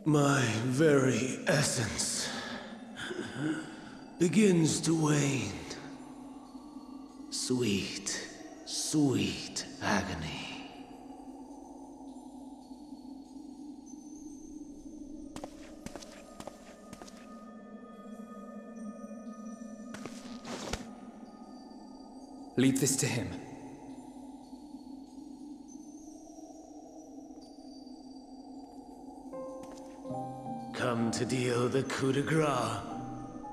My very essence begins to wane. Sweet, sweet agony. Leave this to him. Come to deal the coup de grace.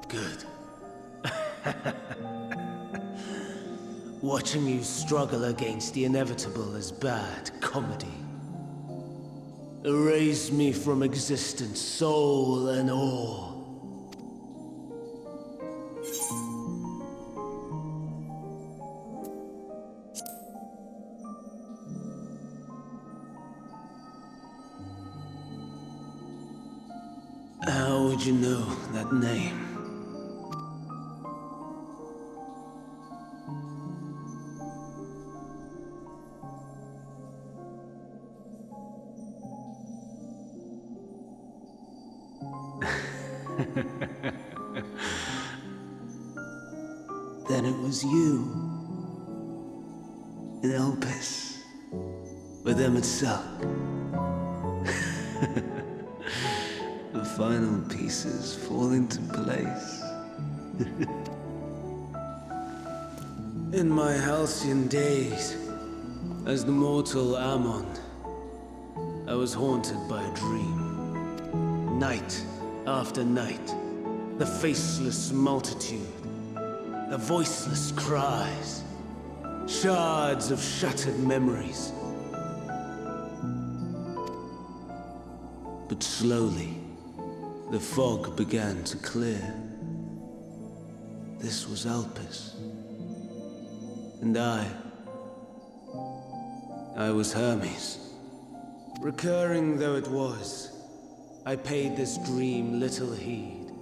Good. Watching you struggle against the inevitable is bad comedy. Erase me from existence, soul and all. How would you know that name? Then it was you, in Elpis, with Emmett Selk. The final pieces fall into place. In my halcyon days, as the mortal Ammon, I was haunted by a dream. Night after night, the faceless multitude, the voiceless cries, shards of shattered memories. But slowly, the fog began to clear. This was Elpis. And I was Hermes. Recurring though it was, I paid this dream little heed.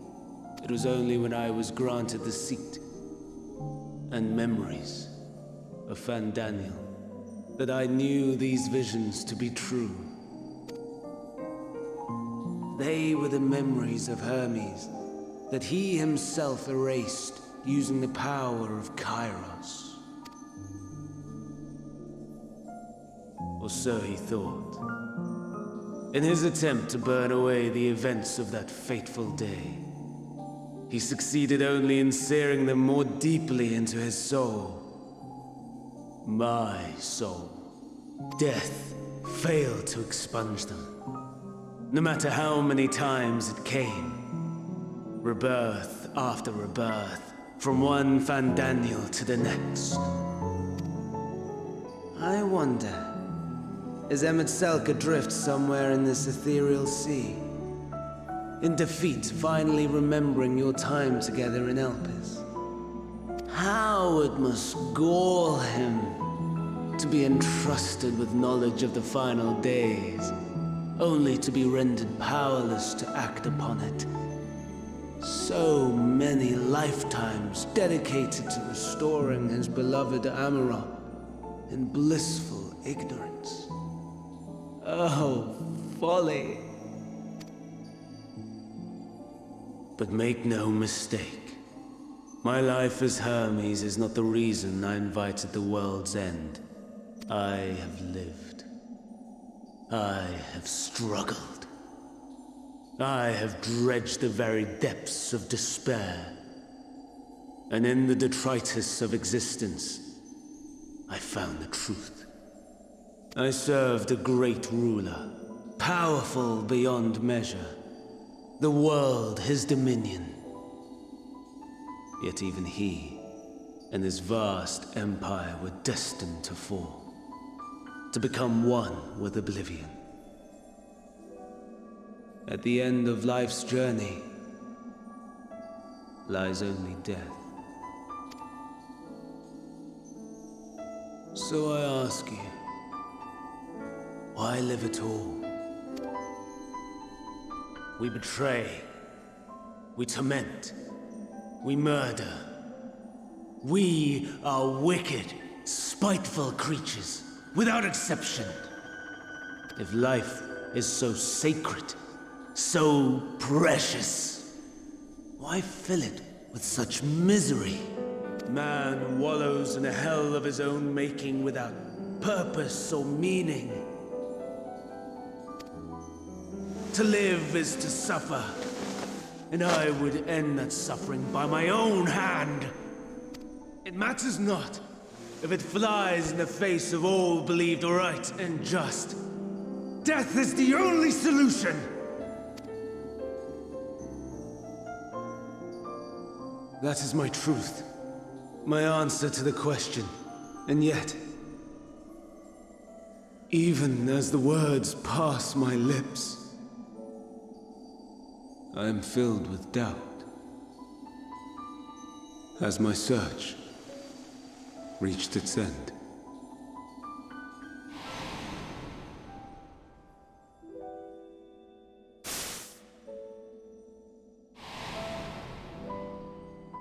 It was only when I was granted the seat and memories of Fandaniel that I knew these visions to be true. They were the memories of Hermes that he himself erased using the power of Kairos. Or so he thought. In his attempt to burn away the events of that fateful day, he succeeded only in searing them more deeply into his soul. My soul. Death failed to expunge them. No matter how many times it came, rebirth after rebirth, from one Fandaniel to the next. I wonder, is Emmett Selk adrift somewhere in this ethereal sea? In defeat, finally remembering your time together in Elpis? How it must gall him to be entrusted with knowledge of the final days, only to be rendered powerless to act upon it. So many lifetimes dedicated to restoring his beloved Amarok in blissful ignorance. Oh, folly! But make no mistake, my life as Hermes is not the reason I invited the world's end. I have lived. I have struggled. I have dredged the very depths of despair. And in the detritus of existence, I found the truth. I served a great ruler, powerful beyond measure. The world his dominion. Yet even he and his vast empire were destined to fall, to become one with oblivion. At the end of life's journey lies only death. So I ask you, why live at all? We betray, we torment, we murder. We are wicked, spiteful creatures, without exception. If life is so sacred, so precious. Why fill it with such misery? Man wallows in a hell of his own making without purpose or meaning. To live is to suffer, and I would end that suffering by my own hand. It matters not if it flies in the face of all believed right and just. Death is the only solution! That is my truth, my answer to the question. And yet, even as the words pass my lips, I am filled with doubt. Has my search reached its end?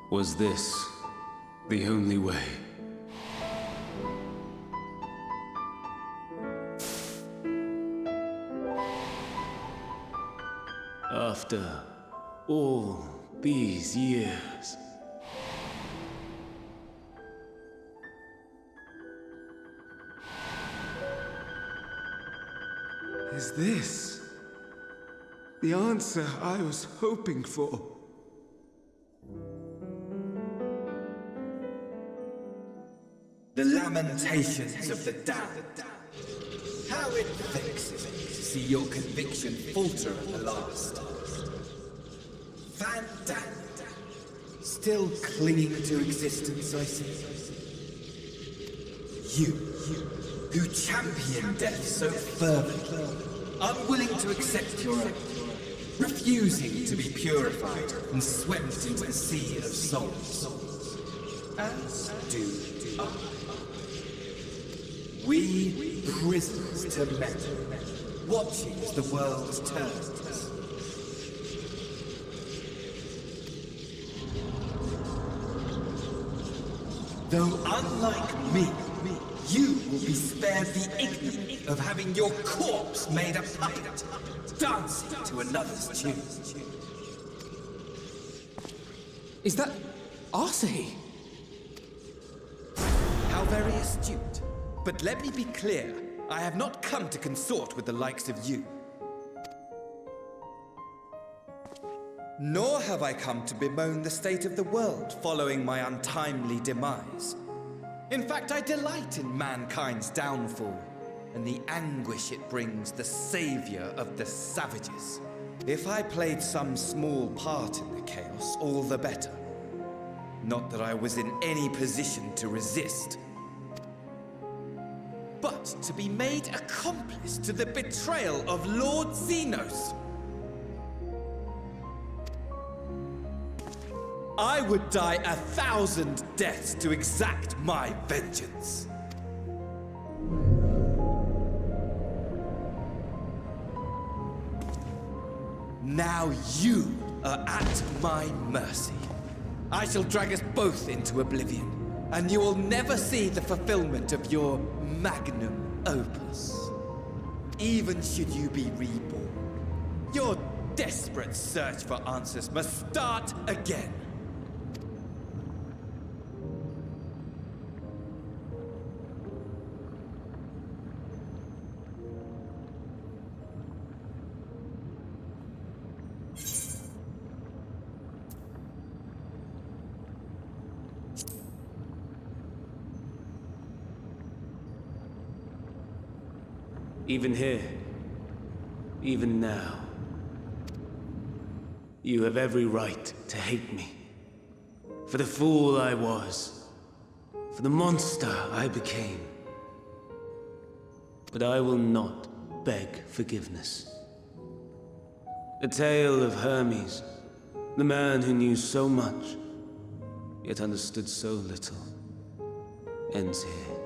Was this the only way? After all these years, is this the answer I was hoping for? The lamentations of the damned. How it vexes me to see your conviction falter at the last. Van Damme, still clinging to existence, I see. You, who champion death so fervently, unwilling to accept your own, refusing to be purified and swept into the sea of souls. As do I. We prisoners to men, watching as the world turns. Though unlike me, you will be spared the ignominy of having your corpse made a puppet, dancing to another's tune. Is that Arsahi? How very astute. But let me be clear, I have not come to consort with the likes of you. Nor have I come to bemoan the state of the world following my untimely demise. In fact, I delight in mankind's downfall, and the anguish it brings the savior of the savages. If I played some small part in the chaos, all the better. Not that I was in any position to resist. But to be made accomplice to the betrayal of Lord Xenos. I would die 1,000 deaths to exact my vengeance. Now you are at my mercy. I shall drag us both into oblivion, and you will never see the fulfillment of your magnum opus. Even should you be reborn, your desperate search for answers must start again. Even here, even now, you have every right to hate me. For the fool I was, for the monster I became. But I will not beg forgiveness. The tale of Hermes, the man who knew so much, yet understood so little, ends here.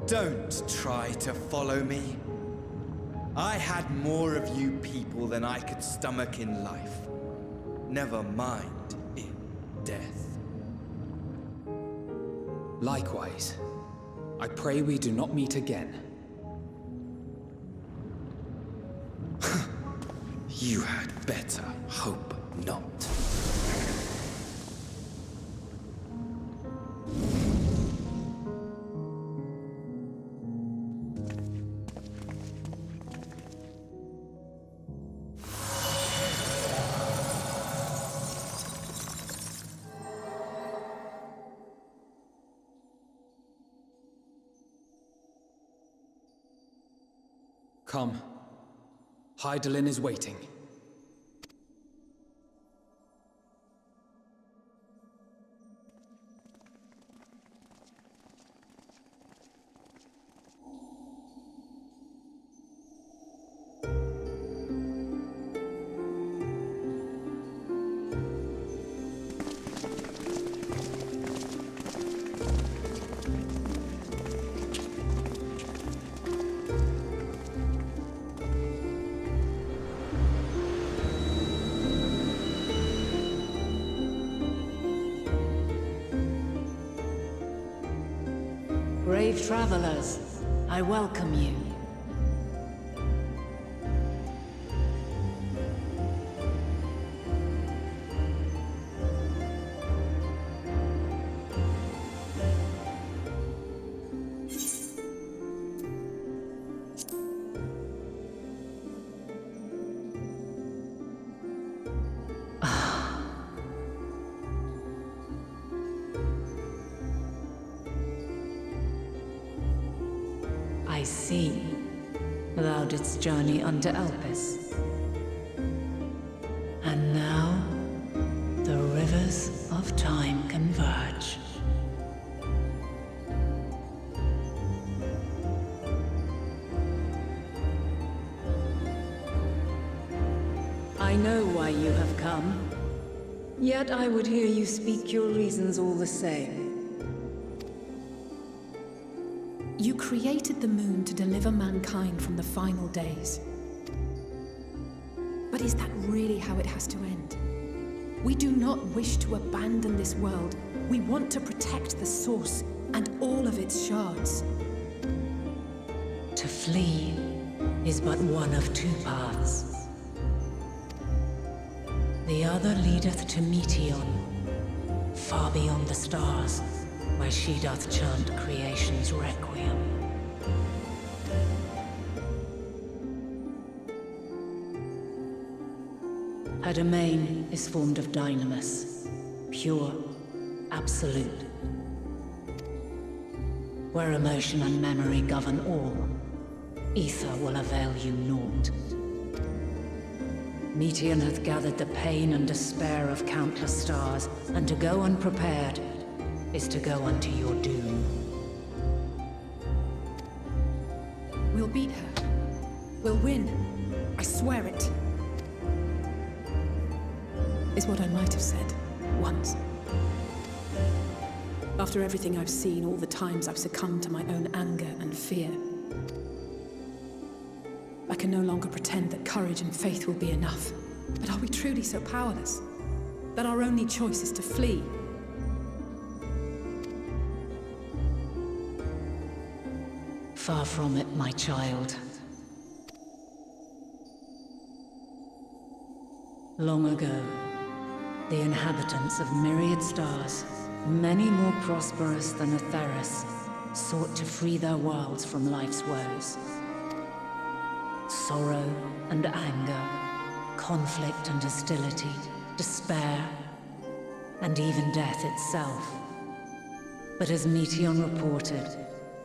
Don't try to follow me. I had more of you people than I could stomach in life. never mind in death. Likewise, I pray we do not meet again. You had better hope not. Come. Hydaelyn is waiting. Brave travelers, I welcome you. I see. Thou didst journey unto Elpis. And now, the rivers of time converge. I know why you have come. Yet I would hear you speak your reasons all the same. You created the moon to deliver mankind from the final days. But is that really how it has to end? We do not wish to abandon this world. We want to protect the source and all of its shards. To flee is but one of two paths. The other leadeth to Meteon, far beyond the stars, where she doth chant creation's requiem. Her domain is formed of dynamis, pure, absolute. Where emotion and memory govern all, ether will avail you naught. Meteon hath gathered the pain and despair of countless stars, and to go unprepared is to go unto your doom. We'll beat her. We'll win. I swear it. Is what I might have said, once. After everything I've seen, all the times I've succumbed to my own anger and fear. I can no longer pretend that courage and faith will be enough. But are we truly so powerless? That our only choice is to flee? Far from it, my child. Long ago, the inhabitants of myriad stars, many more prosperous than Atheris, sought to free their worlds from life's woes. Sorrow and anger, conflict and hostility, despair, and even death itself. But as Meteon reported,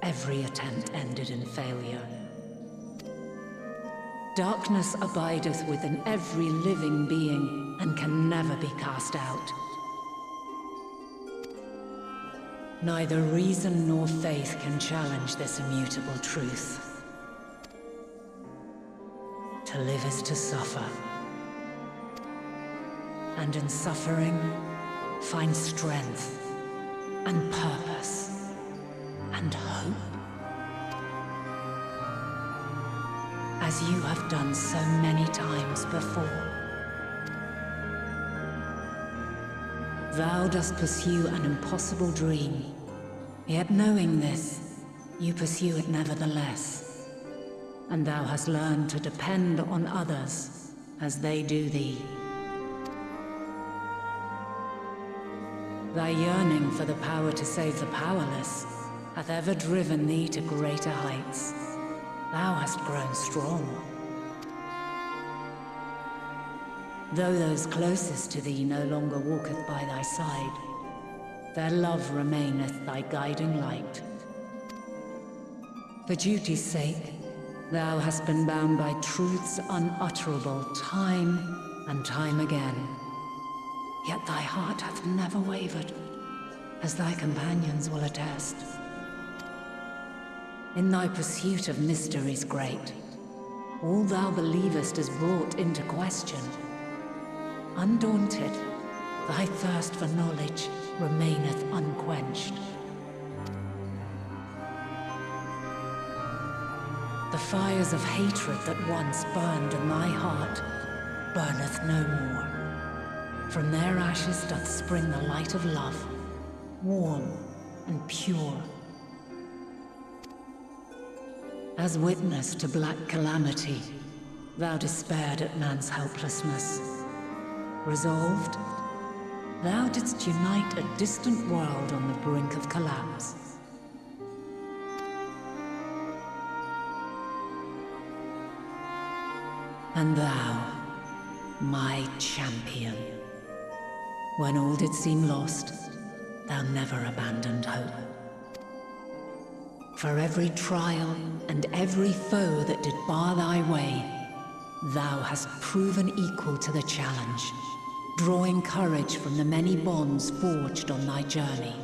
every attempt ended in failure. Darkness abideth within every living being and can never be cast out. Neither reason nor faith can challenge this immutable truth. To live is to suffer. And in suffering, find strength and purpose and hope. As you have done so many times before. Thou dost pursue an impossible dream. Yet knowing this, you pursue it nevertheless. And thou hast learned to depend on others as they do thee. Thy yearning for the power to save the powerless hath ever driven thee to greater heights. Thou hast grown strong. Though those closest to thee no longer walketh by thy side, their love remaineth thy guiding light. For duty's sake, thou hast been bound by truths unutterable time and time again. Yet thy heart hath never wavered, as thy companions will attest. In thy pursuit of mysteries great, all thou believest is brought into question. Undaunted, thy thirst for knowledge remaineth unquenched. The fires of hatred that once burned in thy heart burneth no more. From their ashes doth spring the light of love, warm and pure. As witness to black calamity, thou despaired at man's helplessness. Resolved, thou didst unite a distant world on the brink of collapse. And thou, my champion, when all did seem lost, thou never abandoned hope. For every trial and every foe that did bar thy way, thou hast proven equal to the challenge, drawing courage from the many bonds forged on thy journey.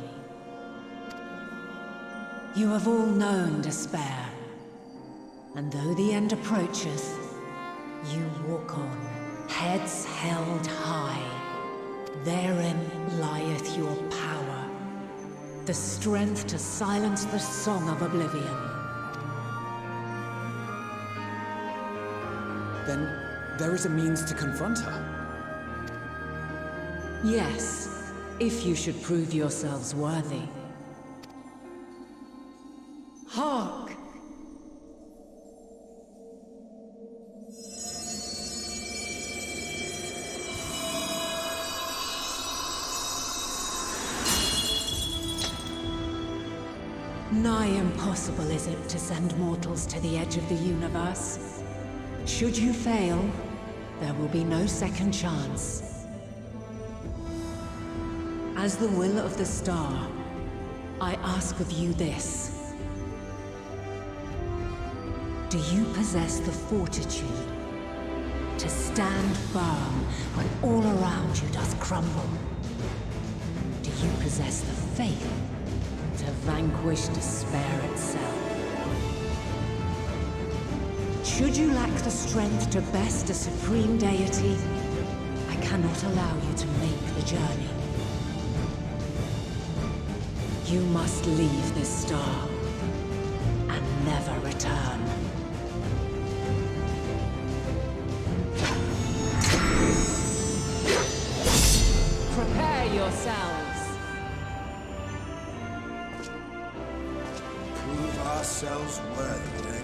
You have all known despair, and though the end approacheth, you walk on, heads held high. Therein lieth your power, the strength to silence the song of oblivion. Then there is a means to confront her. Yes, if you should prove yourselves worthy. Hark! Nigh impossible is it to send mortals to the edge of the universe. Should you fail, there will be no second chance. As the will of the star, I ask of you this. Do you possess the fortitude to stand firm when all around you does crumble? Do you possess the faith to vanquish despair itself? Should you lack the strength to best a supreme deity, I cannot allow you to make the journey. You must leave this star and never return. Prepare yourselves. Prove ourselves worthy, eh?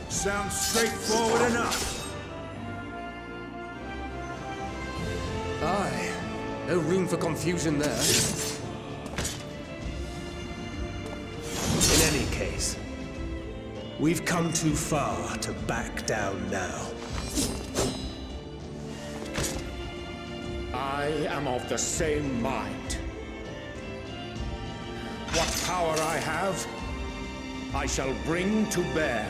Sounds straightforward enough. Aye. No room for confusion there. In any case, we've come too far to back down now. I am of the same mind. What power I have, I shall bring to bear.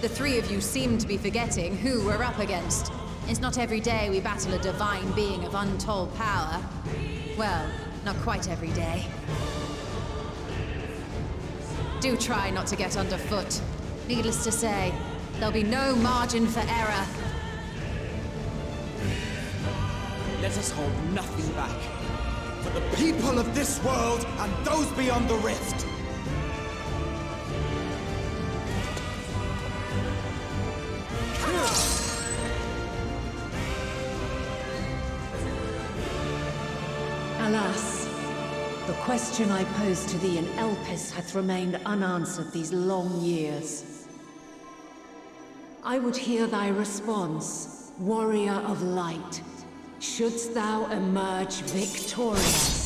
The three of you seem to be forgetting who we're up against. It's not every day we battle a divine being of untold power. Well, not quite every day. Do try not to get underfoot. Needless to say, there'll be no margin for error. Let us hold nothing back. For the people of this world and those beyond the rift. Alas, the question I posed to thee in Elpis hath remained unanswered these long years. I would hear thy response, warrior of light. Shouldst thou emerge victorious?